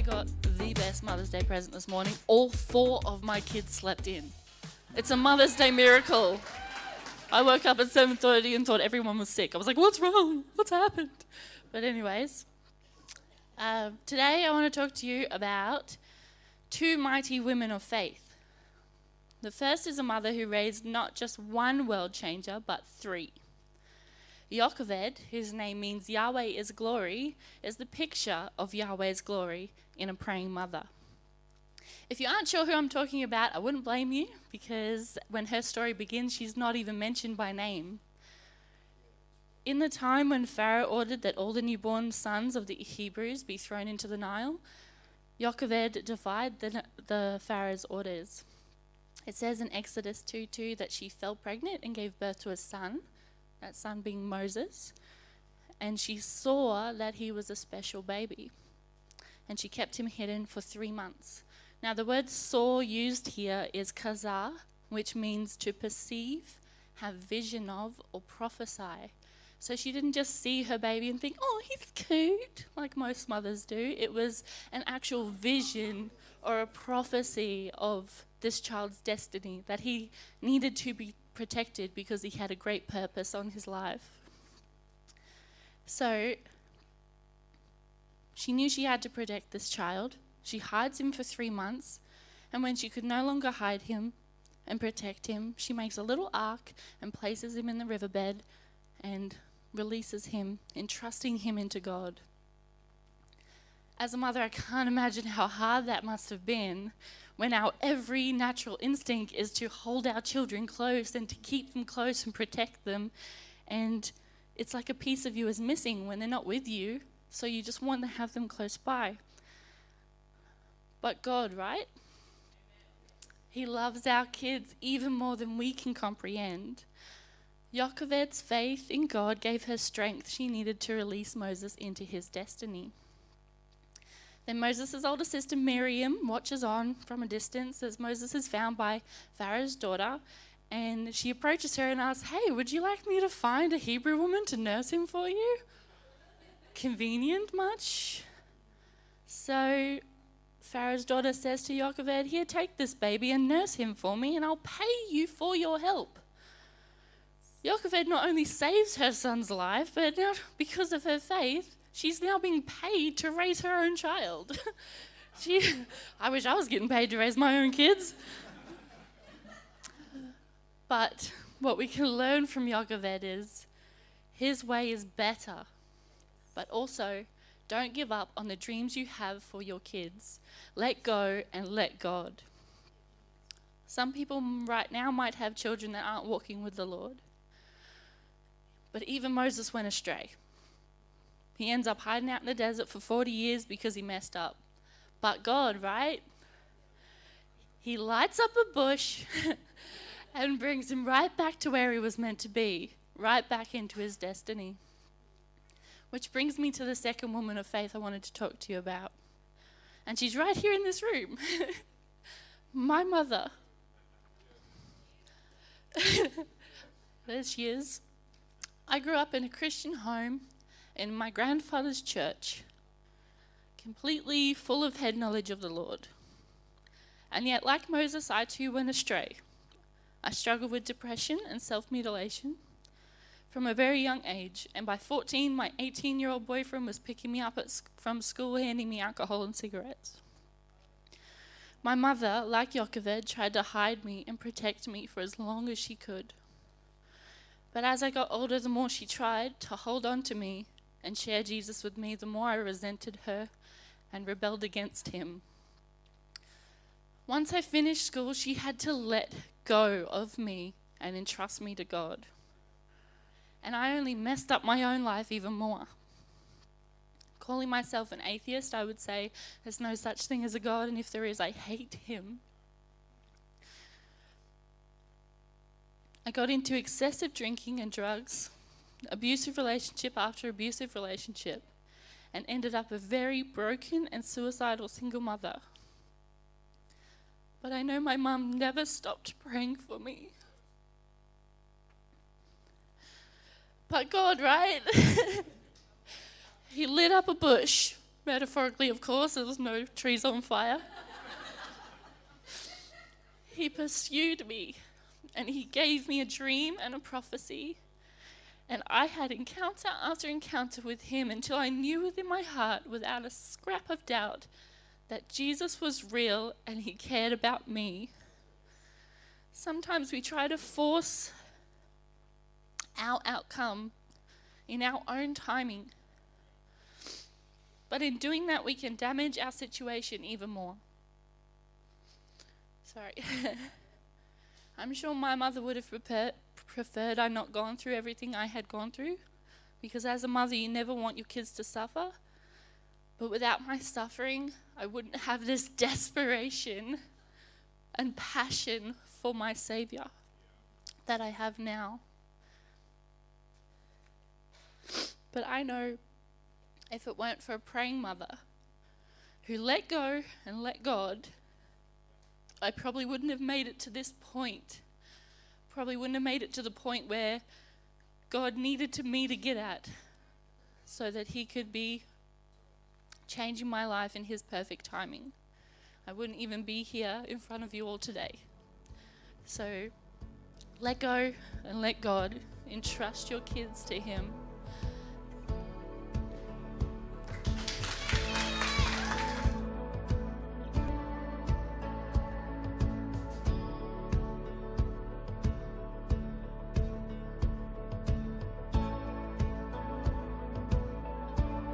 got the best Mother's Day present this morning. All 4 of my kids slept in. It's a Mother's Day miracle. I woke up at 7:30 and thought everyone was sick. I was like, what's wrong? What's happened? But anyways, today I want to talk to you about 2 mighty women of faith. The first is a mother who raised not just one world changer, but 3. Jochebed, whose name means Yahweh is glory, is the picture of Yahweh's glory in a praying mother. If you aren't sure who I'm talking about, I wouldn't blame you, because when her story begins, she's not even mentioned by name. In the time when Pharaoh ordered that all the newborn sons of the Hebrews be thrown into the Nile, Jochebed defied the Pharaoh's orders. It says in Exodus 2:2 that she fell pregnant and gave birth to a son, that son being Moses, and she saw that he was a special baby, and she kept him hidden for 3 months. Now the word saw used here is kazah, which means to perceive, have vision of, or prophesy. So she didn't just see her baby and think, oh, he's cute, like most mothers do. It was an actual vision or a prophecy of this child's destiny, that he needed to be protected because he had a great purpose on his life. So she knew she had to protect this child. She hides him for 3 months, and when she could no longer hide him and protect him, she makes a little ark and places him in the riverbed and releases him, entrusting him into God. As a mother, I can't imagine how hard that must have been, when our every natural instinct is to hold our children close and to keep them close and protect them. And it's like a piece of you is missing when they're not with you, so you just want to have them close by. But God, right? He loves our kids even more than we can comprehend. Jochebed's faith in God gave her strength she needed to release Moses into his destiny. Then Moses' older sister Miriam watches on from a distance as Moses is found by Pharaoh's daughter, and she approaches her and asks, hey, would you like me to find a Hebrew woman to nurse him for you? Convenient much? So Pharaoh's daughter says to Jochebed, here, take this baby and nurse him for me, and I'll pay you for your help. Jochebed not only saves her son's life, but now because of her faith, she's now being paid to raise her own child. I wish I was getting paid to raise my own kids. But what we can learn from Jochebed is his way is better, but also don't give up on the dreams you have for your kids. Let go and let God. Some people right now might have children that aren't walking with the Lord. But even Moses went astray. He ends up hiding out in the desert for 40 years because he messed up. But God, right? He lights up a bush and brings him right back to where he was meant to be, right back into his destiny. Which brings me to the second woman of faith I wanted to talk to you about. And she's right here in this room. My mother. There she is. I grew up in a Christian home in my grandfather's church, completely full of head knowledge of the Lord. And yet, like Moses, I too went astray. I struggled with depression and self-mutilation from a very young age, and by 14, my 18-year-old boyfriend was picking me up from school, handing me alcohol and cigarettes. My mother, like Jochebed, tried to hide me and protect me for as long as she could. But as I got older, the more she tried to hold on to me and share Jesus with me, the more I resented her and rebelled against him. Once I finished school, she had to let go of me and entrust me to God. And I only messed up my own life even more. Calling myself an atheist, I would say there's no such thing as a God, and if there is, I hate him. I got into excessive drinking and drugs, abusive relationship after abusive relationship, and ended up a very broken and suicidal single mother. But I know my mum never stopped praying for me. But God, right? He lit up a bush Metaphorically, of course, there was no trees on fire. He pursued me, and he gave me a dream and a prophecy. And I had encounter after encounter with him until I knew within my heart, without a scrap of doubt, that Jesus was real and he cared about me. Sometimes we try to force our outcome in our own timing. But in doing that, we can damage our situation even more. Sorry. I'm sure my mother would have preferred I not gone through everything I had gone through, because as a mother, you never want your kids to suffer. But without my suffering, I wouldn't have this desperation and passion for my Savior that I have now. But I know if it weren't for a praying mother who let go and let God, I probably wouldn't have made it to this point. Probably wouldn't have made it to the point where God needed me to get at, so that he could be changing my life in his perfect timing. I wouldn't even be here in front of you all today. So let go and let God. Entrust your kids to him.